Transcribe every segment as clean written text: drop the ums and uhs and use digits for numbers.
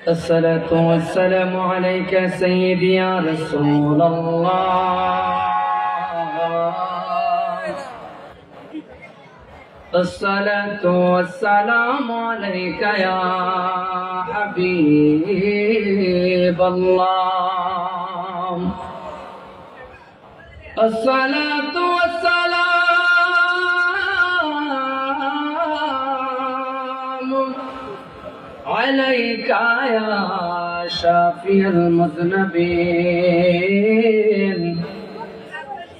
الصلاة والسلام عليك سيدي يا رسول الله. الصلاة والسلام عليك يا حبيب الله. الصلاة والسلام عليك يا شافي المذنبين.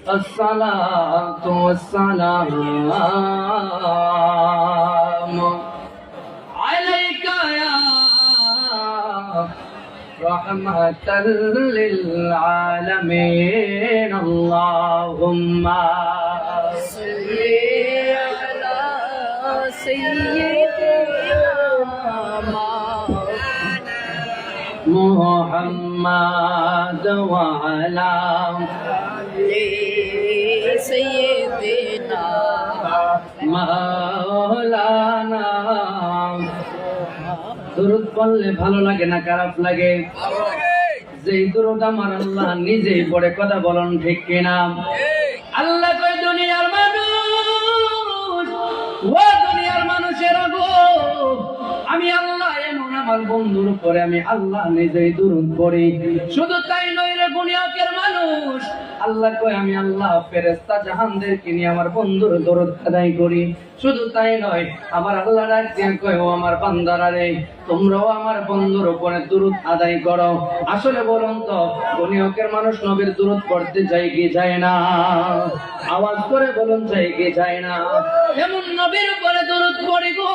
الصلاة والسلام عليك يا رحمة للعالمين. اللهم صل على سيدنا محمد وعلى سيدنا মাওলানা। দুরূদ পড়লে ভালো লাগে না খারাপ লাগে? যেই দুরূদ আমার আল্লাহ নিজেই পড়ে, কথা বলুন ঠিক কিনা? আল্লাহ কয়, দুনিয়ার মানুষ, ও দুনিয়ার মানুষেরা গো, আমি আল্লাহ এমন আমার বন্ধুর উপরে আমি আল্লাহ নিজেই দুরূদ পড়ি। শুধু তাই নয় রে দুনিয়ার মানুষ, আল্লাহ কয় আমি আল্লাহ ফেরেশতা জাহানদেরকে নিয়ে আমার বন্ধুর দরুদ আদায় করি। শুধু তাই নয়, আমার আল্লাহ ডাক দিয়ে কয়, ও আমার বান্দারা রে, তোমরাও আমার বন্ধুর উপরে দুরূদ আদায় করো। আসলে বলুন তো, দুনিয়ার মানুষ নবীর দুরূদ পড়তে যায় কি যায় না? আওয়াজ করে বলুন, যায় কি যায় না? এমন নবীর উপরে দুরূদ পড়ি গো,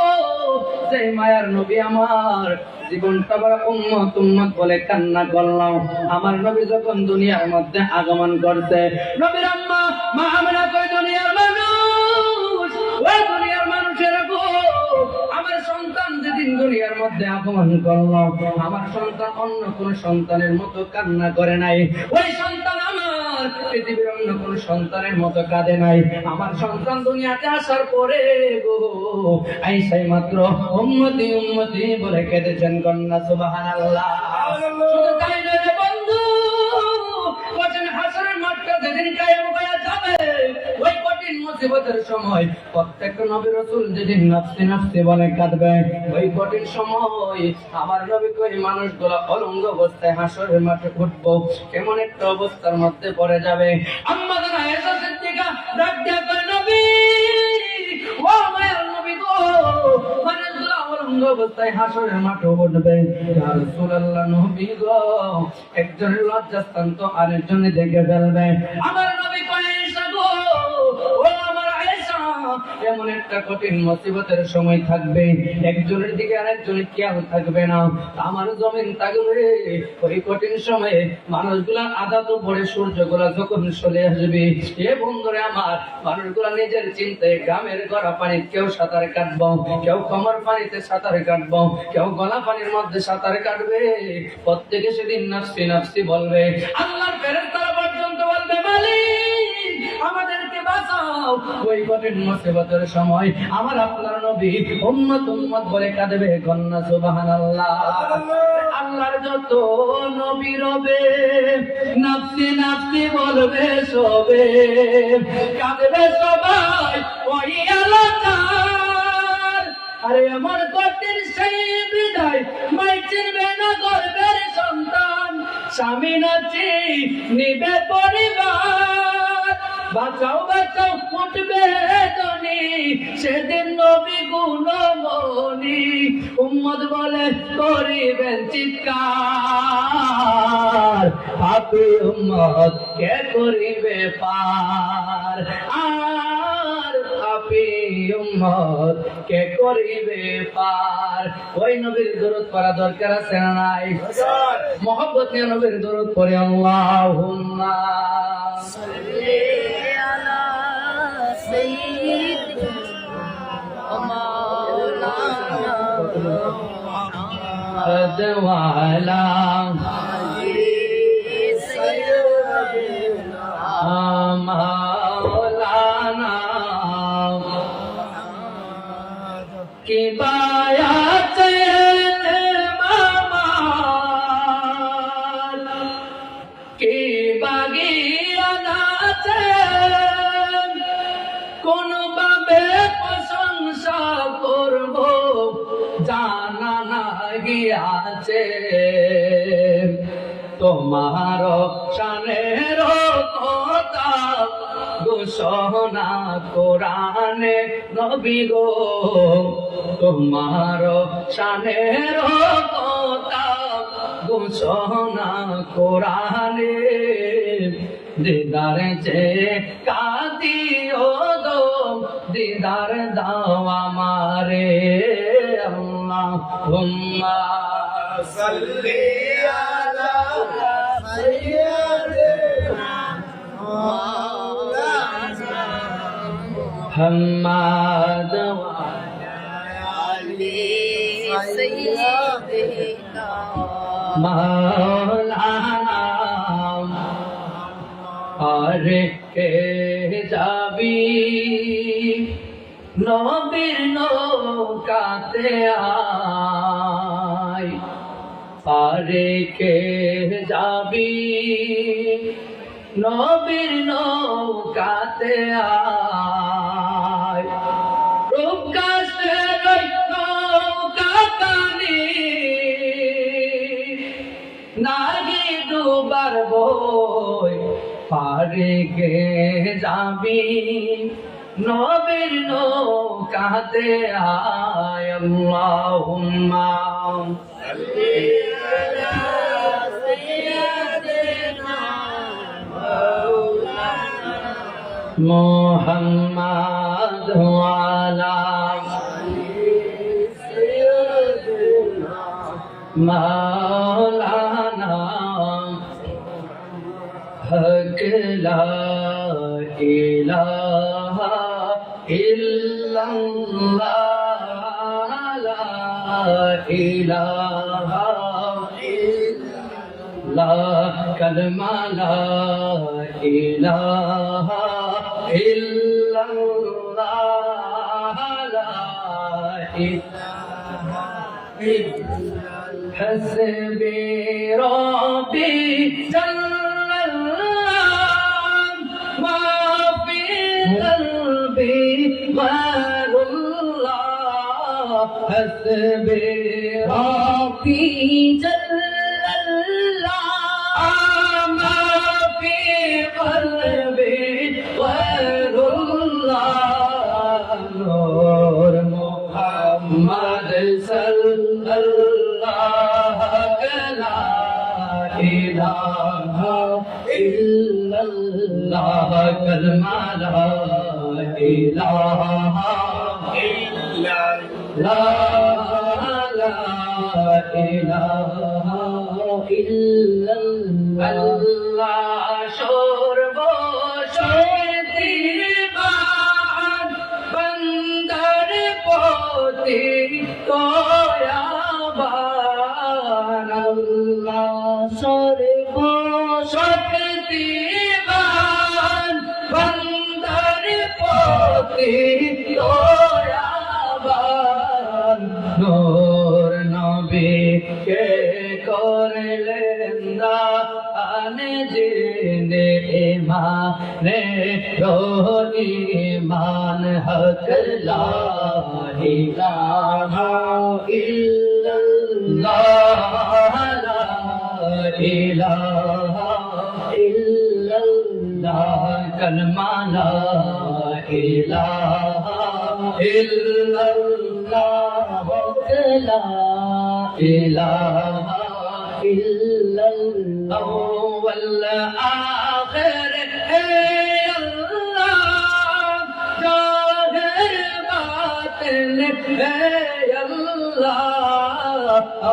যে মায়ার নবী আমার জীবনটা বড় উম্মত উম্মত বলে কান্না করলাম। আমার নবী যখন দুনিয়ার মধ্যে আগমন করতে, নবীর আম্মা মা আমিনা কয়, দুনিয়ার মানুষ, ওই দুনিয়ার মানুষেরা গো, আমার সন্তান যেদিন দুনিয়ার মধ্যে আগমন করলো, আমার সন্তান অন্য কোন সন্তানের মতো কান্না করে নাই। ওই সন্তান আমার পৃথিবীর অন্য কোন সন্তানের মতো কাঁদে নাই। আমার সন্তান দুনিয়াতে আসার পরে গো, আইসাই মাত্র উম্মতি উম্মতি বলে কেঁদেছেন। কন্যা সুবহানাল্লাহ। শুধু তাই নয় রে বন্ধু, কঠিন হাসরের মাঠটা যেদিন কায়েম হয়ে যাবে, ওই কঠিন মুসিবতের সময় প্রত্যেক নবী রাসূল যেদিন নফসি নফসি বলে কাঁদবে, ওই কঠিন সময় আমার নবী কই মানুষগুলো অলঙ্গ অবস্থায় হাসরের মাঠে উঠবো, কেমন একটা অবস্থার মধ্যে পড়ে যাবে। আম্মা জান আয়েশা সিদ্দিকা ডাক দিয়া কয়, নবী, ও মায়ের নবী গো, মানুষগুলো অলঙ্গ অবস্থায় হাসরের মাঠে উঠবে। ইয়া রাসূলুল্লাহ, নবী গো, একজনের লজ্জাস্থান তো আরেকজনে দেখে ফেলবে। আমার নবী কয়, আয়েশা গো, ও আমার আয়েশা, এমন একটা কঠিন মুসিবতের সময় থাকবে, একজনের দিকে আরেকজনের খেয়াল থাকবে না, আমার জমিন থাকবে। ওই কঠিন সময়ে মানুষগুলা আধা তো পরে সূর্যগুলা যখন চলে আসবে, এ বন্ধুরে আমার, মানুষগুলা নিজের চিন্তায় গ্রামের গড়া পানি কেউ সাঁতার কাটবো, কেউ কোমর পানিতে সাঁতার কাটবো, কেউ গলা পানির মধ্যে সাঁতার কাটবে। প্রত্যেকে সেদিন নাফসি নাফসি বলবে। আল্লাহর ফেরেশতারা পর্যন্ত বলবে, মালিক আমাদেরকে বাঁচাও। ওই কঠিন মুসিবতের সময় আমার আপনার নবী উম্মত উম্মত বলে কাঁদবে। কন্যা সুবহানাল্লাহ। আল্লাহর যত নবী রবে, নাফসি নাফসি বলবে সবে, কাঁদবে সবাই ওই এলাকার। আরে আমার কঠিন সেই বিদায়, মাই চিনবে না গর্বের সন্তান, স্বামী নাচি নিবে পরিবার। বাঁচাও বাঁচাও উঠবে ধনী, সেদিন নবী গুণমণি উম্মত বলে করিবেন চিৎকার। পাপী উম্মত কে করিবে পার, আর পাপী উম্মত কে করিবে পার। ওই নবীর দরুদ পড়া দরকার আছে না নাই? মহব্বত নিয়ে নবীর দরুদ পড়ে। আল্লাহুম্মা সাল্লি আলা সাইয়্যিদিনা মাওলানা মুহাম্মদ ওয়া আলা সাইয়্যিদিনা মাওলানা। কি বায়াত নাহি আছে তোমার শানের কথা ঘোষণা কোরআনে নবী গো তোমার শানের কথা ঘোষণা কোরআনে দিদার যে কাদিও গো দিদার দাও আমারে আল্লাহুম্মা সাল্লি আলা সাইয়্যিদিনা মাওলানা মুহাম্মদ আলি সাইয়্যিদিনা মাওলানা আরে কে যাবি নবীর নৌকাতে আয় পারে কে যাবি নবীর নৌকাতে আয় রূপকাশের নৌকাতানি নাগে দুবার বই পারে কে যাবি নবীর নৌকাতে আয় আল্লাহুম্মা সাল্লি আলা সাইয়্যিদিনা মাওলানা মুহাম্মাদ ওয়ালা সাইয়্যিদিনা মাওলানা হক লা ইলাহা ইল্লাল্লাহ লা ইলাহা ইল্লাল্লাহ কালমা লা ইলাহা ইল্লাল্লাহ লা ইলাহা ইল্লাল্লাহ হাসবি রাব্বি حسبي ربي جل الله ما في قلبي غير الله نور محمد صلى الله لا إله إلا الله كلمة لا إله إلا لا إله إلا الله شرب شرطي بعد بندر پوتی تویابان الله شرب شرطي بعد بندر پوتی تویابان নূর নবী কে করলেন দানে জিনে ইমানে রোহি মান হক লা ইলাহা ইল্লাল্লাহ লা ইলাহা ইল্লাল্লাহ কালমা লা ইলাহা ইল্লাল্লাহ লা ইলাহা ইল্লাল্লাহ ওয়াল আখির হে আল্লাহ জাহির বাতিন হে আল্লাহ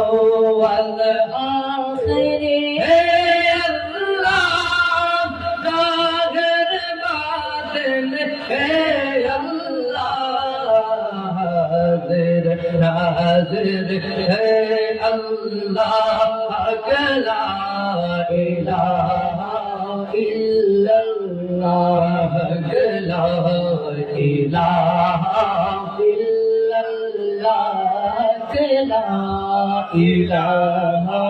ওয়াল আখির হে আল্লাহ জাহির বাতিন হে हाजिर है अल्लाह ला इलाहा इल्लल्लाह ला इलाहा इल्लल्लाह ला इलाहा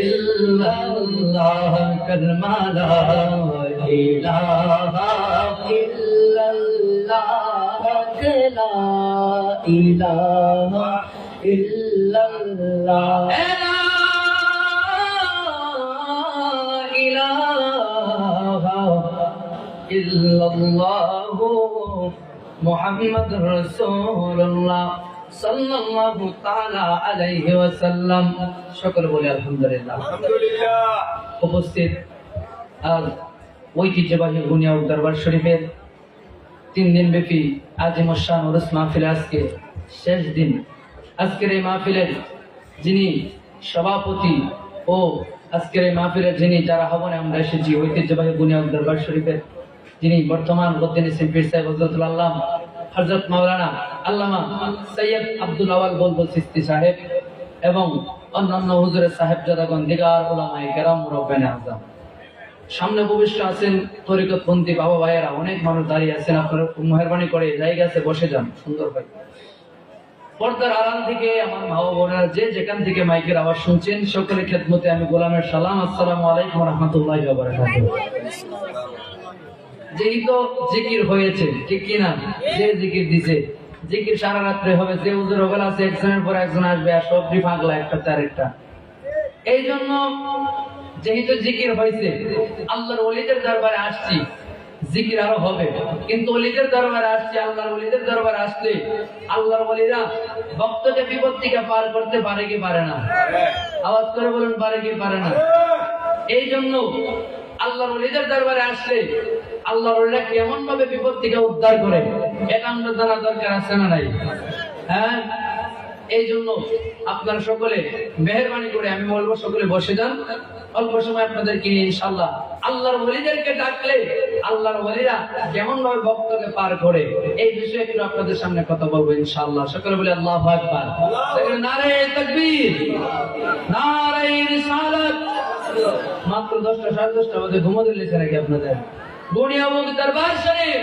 इल्लल्लाह कलमा ला इलाहा इल्लल्लाह ला इलाहा إلا ইল্লাল্লাহ লা ইলাহা ইল্লাল্লাহ মুহাম্মাদুর রাসূলুল্লাহ সাল্লাল্লাহু তাআলা আলাইহি ওয়াসাল্লাম। সকলে বলি আলহামদুলিল্লাহ। আলহামদুলিল্লাহ। উপস্থিত আজ ঐতিহ্যবাহী বুনিয়াদ দরবার শরীফের 3 দিন ব্যাপী আজিমুস শান উরুস মাহফিল আজকে শেষ দিন। আজকের এই মাহফিলের যিনি সভাপতি ও আজকের এই মাহফিলের যিনি যারা হবনে আমরা এসেছি ঐতিহ্যবাহী বুনিয়াদ দরবার শরীফের যিনি বর্তমান বদ্দিন ইসলাম পীর সাহেব হযরতুল আল্লাহ হযরত মাওলানা আল্লামা সৈয়দ আব্দুল আওয়াল বুলবুল চিশতি সাহেব এবং অন্যান্য হুজুরের সাহেবজাদাগণ দিগার উলামায়ে কেরাম মুরব্বিয়ানে আযম, সামনে ভবিষ্য আছেন তরিকতপন্থী বাবা ভাইয়েরা, অনেক মানুষ দাঁড়িয়ে আছেন। আপনারা মেহরবানি করে জায়গা আছে বসে যান সুন্দর ভাই। পর্দার আড়াল থেকে আমার মা ও বোনেরা যে যেখান থেকে মাইকের আওয়াজ শুনছেন সকলের খেদমতে আমি গোলামের সালাম, আসসালামু আলাইকুম ওয়া রাহমাতুল্লাহি ওয়া বারাকাতুহু। যেই তো জিকির হয়েছে ঠিক কি না, যে জিকির দিছে জিকির সারা রাত্রে হবে, যে হুজুর ওগুলো আছে একজনের পর একজন আসবে আর সবজি পাগলা একটা চারেকটা। এই জন্য যেহেতু জিকির হয়েছে আল্লাহর ওলিদের দরবারে আসছি, জিকির আরো হবে, কিন্তু ওলিদের দরবারে আসছি, আল্লাহর ওলিদের দরবারে আসলে আল্লাহর ওলিরা ভক্তকে বিপদ থেকে পার করতে পারে কি পারে না? আওয়াজ করে বলুন, পারে কি পারে না? এই জন্য আল্লাহর ওলিদের দরবারে আসলে আল্লাহর ওলিরা কেমন ভাবে বিপদ থেকে উদ্ধার করে এটা আমরা জানা দরকার আছে না নাই? হ্যাঁ, এই জন্য আপনারা সকলে মেহরবানি করে আমি বলবো সকলে বসে যান। অল্প সময় আপনাদেরকে ইনশাআল্লাহ আল্লাহর ওলিদেরকে ডাকলে আল্লাহর ওলিরা কেমন ভাবে ভক্তকে পার করে এই বিষয়ে একটু আপনাদের সামনে কথা বলবো ইনশাআল্লাহ। সকলে বলি আল্লাহু আকবার। নারে তাকবীর, নারে রিসালাত। মাত্র 10টা 10:30 বাজে ঘুমোতে দিয়েছে নাকি আপনাদের? বুনিয়াদ দরবার শরীফ,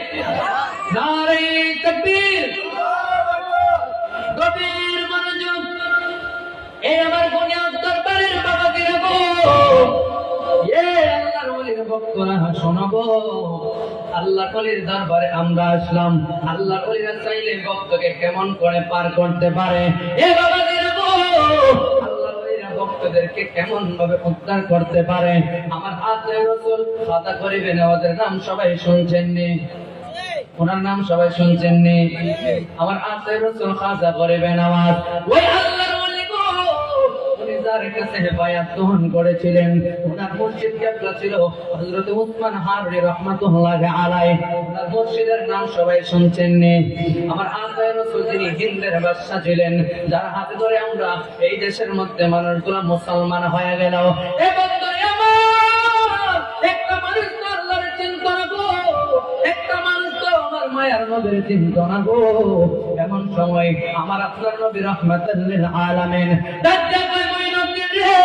নারে তাকবীর, গভীর মনোযোগ। এই আমার বুনিয়াদ দরবারের বাবাদের গো, এ আল্লাহর ওলির ভক্তরা শোনো গো, আল্লাহর ওলির দরবারে আমরা আসলাম। আল্লাহর ওলিরা চাইলে ভক্তকে কেমন করে পার করতে পারে, এ বাবাদের গো, আল্লাহর ওলিরা ভক্তদেরকে কেমন ভাবে উদ্ধার করতে পারে। আমার হাতে রাসূল খাতা করিবেন, ওদের নাম সবাই শুনছেন নি? ওনার নাম সবাই শুনছেন নি? আমার হাতে রাসূল খাতা করিবেন আওয়াজ। ওই আল্লাহর ওলি গো, উনি যার কাছে বায়াত গ্রহণ করেছিলেন ওনার মুর্শিদ কেবলা ছিল হযরত উসমান হারুনি রাহমাতুল্লাহি আলাইহি। ওনার মুর্শিদের নাম সবাই শুনছেন নি? আমার হাতে রাসূল যিনি হিন্দের বাদশা ছিলেন, যার হাতে ধরে আমরা এই দেশের মধ্যে মানুষগুলো মুসলমান হয়ে গেল। এ বন্ধুরে আমার, একটা মানুষ তো আল্লাহর চিন্তা গো, একটা মানুষ তো আমার মায়ার নবীর চিন্তা গো। এমন সময় আমার আপনার নবী রাহমাতুল লিল আলামিন দাজ্জা কই মইনুদ্দিন রে,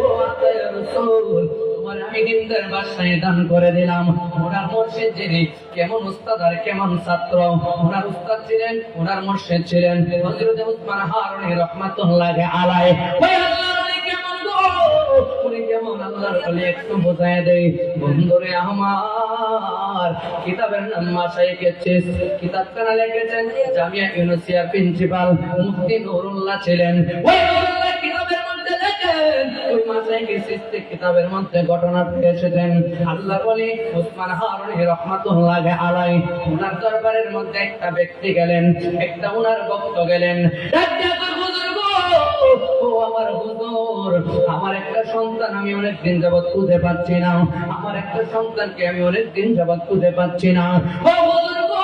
ও আল্লাহর রাসূল তোমার আমি হিন্দের বাদশায় দান করে দিলাম। ওনার মুর্শিদ যিনি কেমন উস্তাদ আর কেমন ছাত্র, ওনার উস্তাদ ছিলেন, ওনার মুর্শিদ ছিলেন হযরত উসমান হারুনি রাহমাতুল্লাহি আলাইহি। ওই আল্লাহর ওলি কেমন গো, উনি কেমন আল্লাহর ওলি একটু বোঝায় দেই। বন্ধুরে আমার, কিতাবের নাম মাশায়েখে চিস, কিতাবখানা লিখেছেন জামিয়া ইউনুসিয়ার প্রিন্সিপাল মুফতি নুরুল্লাহ ছিলেন। ওই নুরুল্লাহ কিতাবের মধ্যে লেখেন, ওই মাশায়েখে চিস কিতাবের মধ্যে ঘটনা পেয়েছেন আল্লাহর ওলি উসমান হারুনি রাহমাতুল্লাহি আলাইহি। ওনার দরবারের মধ্যে একটা ব্যক্তি গেলেন, একটা ওনার ভক্ত গেলেন, ডাক্তার হুজুর গো, ও আমার হুজুর, আমার একটা সন্তান আমি অনেক দিন যাবত খুঁজে পাচ্ছি না, আমার একটা সন্তানকে আমি অনেক দিন যাবত খুঁজে পাচ্ছি না। ও হুজুর গো,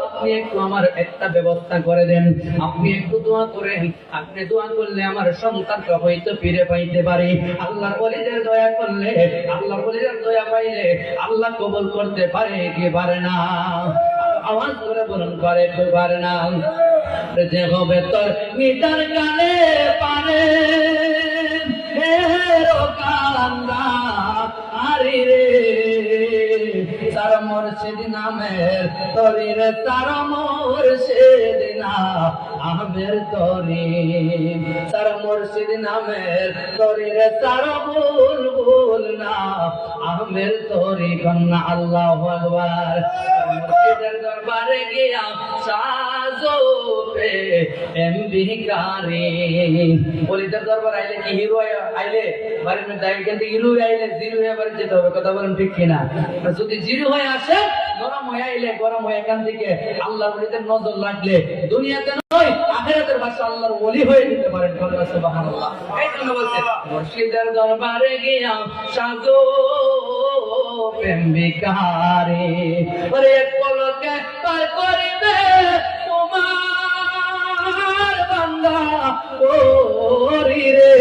আপনি একটু আমার একটা ব্যবস্থা করে দেন, আপনি একটু দোয়া করেন, আপনি দোয়া করলে আমার সন্তানটা হয়তো ফিরে পাইতে পারি। আল্লাহর ওলিদের দয়া করলে, আল্লাহর ওলিদের দয়া পাইলে আল্লাহ কবুল করতে পারে কি পারে না? আওয়াজ করে বলুন, পারে কি পারে না? যে হবে তোর মিটার গানে পারে হে রোকান্দা আরে রে, তার মুর্শিদ নামের তরিরে তার মুর্শিদ না আহমের তরি সার মুর্শিদ নামের তরি রে সার বুলবুল না আহমের তরি কন্যা আল্লাহু আকবার মুর্শিদের দরবারে গিয়া সাজো পে এমবিকারি ওলিদের দরবার আইলে কি হিরো আইলে বাড়ির মধ্যে এখান থেকে হিরো আইলে জিরো হয়ে বাড়ি যেতে হবে কথা বলেন ঠিক কিনা যদি জিরো হয়ে আসে গরম হয়ে আইলে গরম হয়ে এখান থেকে আল্লাহর ওলিদের নজর লাগলে দুনিয়াতে নয় আখিরাতের বাসা আল্লাহর ওলি হয়ে যেতে পারেন সুবহানাল্লাহ এই জন্য বলছে মুর্শিদের দরবারে গিয়া সাজো প্রেমিকারে ওরে পলকে পার করিবে তোমার বান্দা ওরি রে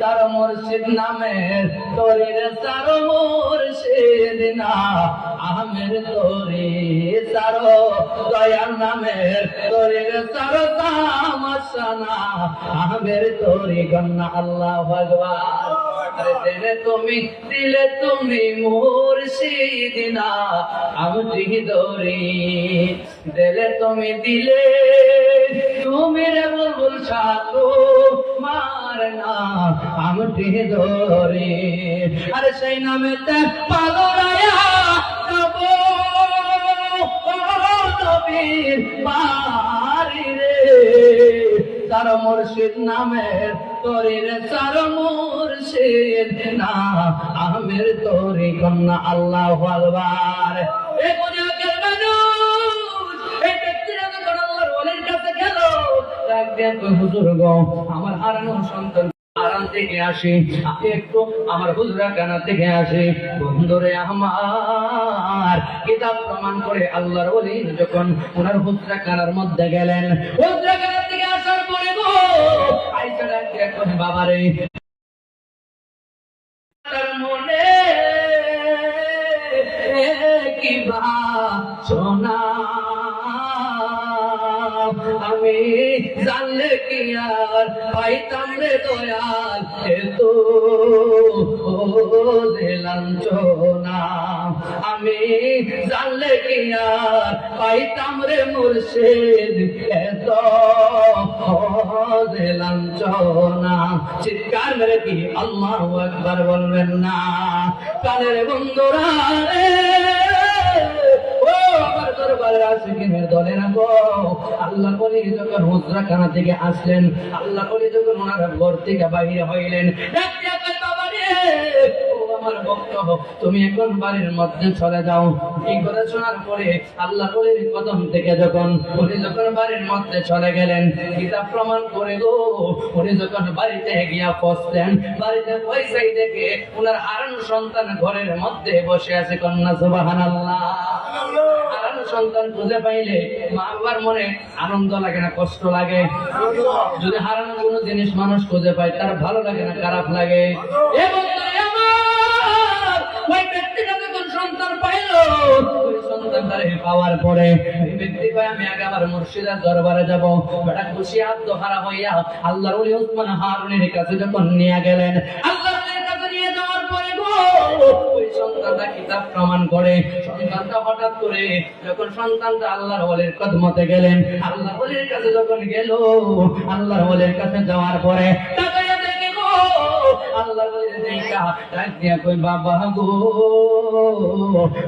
তার মুর্শিদ নামের তোরে তার মুর্শিদ না আহমের তোরে তার দয়ার নামের তোরে তার তামাশানা আহমের তোরে গন্না আল্লাহু আকবার দিলে তুমি মুর্শিদ না আমি দরি দিলে তুমি দিলে তুমি রে বুলবুল সাধু মার না আমি দরি আরে সেই নামেতে পাগলায়া যাব নবীর বাড়ি রে তার মুর্শিদ নামের তোরে তার মুর্শিদ না আহমের তোরে কন্যা আল্লাহু আকবার এই দুনিয়ার মানুষ এই ব্যক্তিরা যখন আল্লাহর ওলির কাছে গেল একদিন কই হুজুর গো আমার হারানো সন্তান আরাম থেকে আসি আমি একটু আমার হুজরা কানা থেকে আসি বন্ধুরে আমার কিতাব প্রমাণ করে আল্লাহর ওলি যখন ওনার হুজরা কানার মধ্যে গেলেন হুজরা কানা থেকে আসার পরে গো আইসা ডাকে কই বাবারে তার মনে কি বা সোনা আমি জানলে কি আর পাইতাম রে দয়াল এত লাঞ্ছনা আমি জানলে কি আর পাইতাম রে মুর্শিদ এত লাঞ্ছনা চিৎকার মেরে কি আল্লাহু আকবার বলবেন না কানের বন্ধুরা আমার দরবারে আশিকিনের দলে রাখো আল্লাহ বলি যখন হুজরা খানা থেকে আসলেন আল্লাহ বলি যখন ওনারা ঘর থেকে বাইরে হইলেন আমার বক্তব্য তুমি এখন বাড়ির মধ্যে চলে যাও এই কথা শোনার পরে আল্লাহ বলির কদম থেকে যখন উনি যখন বাড়ির মধ্যে চলে গেলেন কিতাব প্রমাণ করে গো উনি যখন বাড়িতে গিয়া পৌঁছলেন বাড়িতে পয়সাই দেখে ওনার হারানো সন্তান ঘরের মধ্যে বসে আছে কন্যা সুবহানাল্লাহ হারানো সন্তান খুঁজে পাইলে মা বাবার মনে আনন্দ লাগে না কষ্ট লাগে যদি হারানো কোনো জিনিস মানুষ খুঁজে পায় তার ভালো লাগে না খারাপ লাগে এবং ওই ব্যক্তিটা যখন সন্তান পাইল ওই সন্তানটারে পাওয়ার পরে ওই ব্যক্তি কয় আমি আগে আমার মুর্শিদের দরবারে যাব বেটা খুশি আত্মহারা হইয়া আল্লাহর ওলি ওসমান হারুনের কাছে যখন নিয়ে গেলেন আল্লাহর ওলির কাছে নিয়ে যাওয়ার পরে গো ওই সন্তানটা কিতাব প্রমাণ করে সন্তানটা হঠাৎ করে যখন সন্তানটা আল্লাহর ওলির কদমতে গেলেন আল্লাহর ওলির কাছে যখন গেল আল্লাহর ওলির কাছে যাওয়ার পরে আল্লাহ দেখা ডাক দিয়া কই বাবা গো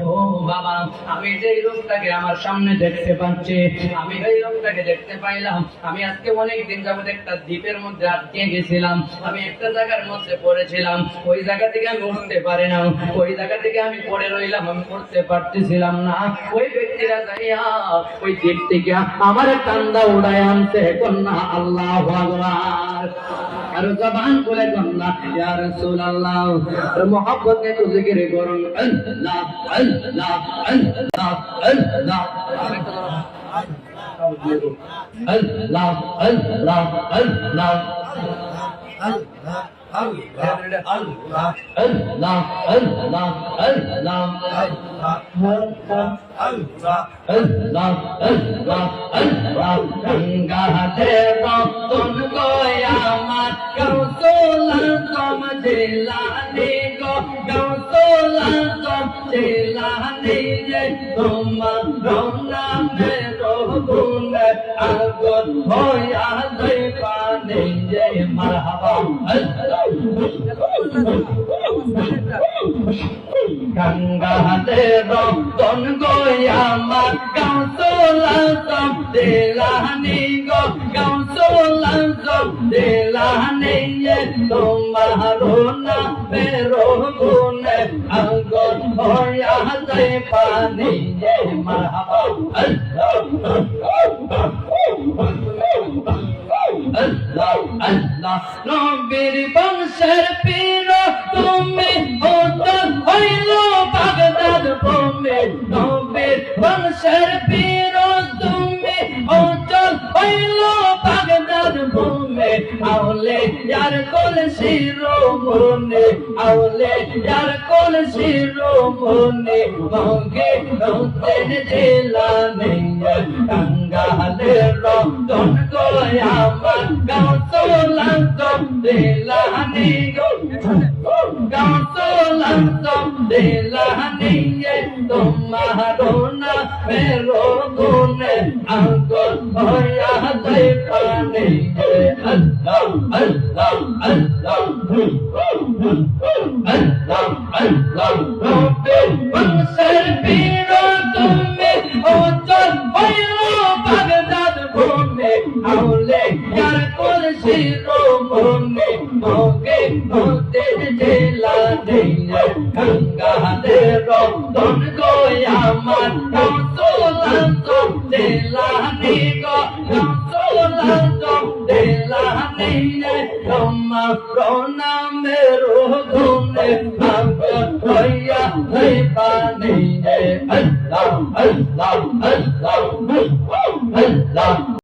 ও বাবা আমি যেই রূপটাকে আমার সামনে দেখতে পাচ্ছি আমি এই রূপটাকে দেখতে পাইলাম আমি আজকে অনেক দিন যাবত একটা দ্বীপের মধ্যে আটকে গেছিলাম আমি একটা জায়গার মধ্যে পড়েছিলাম ওই জায়গা থেকে আমি উঠতে পারি না ওই জায়গা থেকে আমি পড়ে রইলাম আমি পড়তে পারতেছিলাম না ওই ব্যক্তিরা যাইয়া ওই দ্বীপ থেকে আমার কান্দা উড়ায় আনতে কন্যা আল্লাহু আকবার আর জবান খুলে কন্যা ইয়া রাসূলুল্লাহ মোহাম্মত নে তো জিকির করুন আল্লাহ আল্লাহ আল্লাহ আল্লাহ আল্লাহ আল্লাহ আল্লাহ আগুন হইয়া যায় পানি যে মারহাবা গঙ্গাতে রতন গোয়ামার গাউসোলা সব দেলানি গো গাউসোলা সব দেলানি তোমারো না বেরো গুনে আগুন হইয়া যায় পানি যে মারহাবা আল্লাহ আল্লাহ নবীর বংশের পীর তুমি উত্তর হইল বাগদাদ ভূমি নবীর বংশের পীর তুমি উত্তর হইল বাগদাদ ভূমি আউলে যার কোল শিরোমণি আউলে যার কোল শিরোমণি মগে নৌতেন জেলানি গঙ্গালের রতন গোয়ামার গাউসোলা সব দেলানি গো গাউসোলা সব দেলানি তোমারো না বেরো গুনে আগুন হইয়া যায় পানি আল্লাহ আল্লাহ আল্লাহ আল্লাহ আল্লাহ নবীর বংশের বীর তুমি উত্তর হইল বাগদাদ ভূমি আউলে যার কোল শিরোমণি মগে নৌতেন জেলানি গঙ্গালের রতন গোয়ামার গাউসোলা সব দেলানি গো গাউসোলা সব দেলানি তোমারো নামের গুণে আগুন হইয়া যায় পানি আল্লাহ আল্লাহ আল্লাহ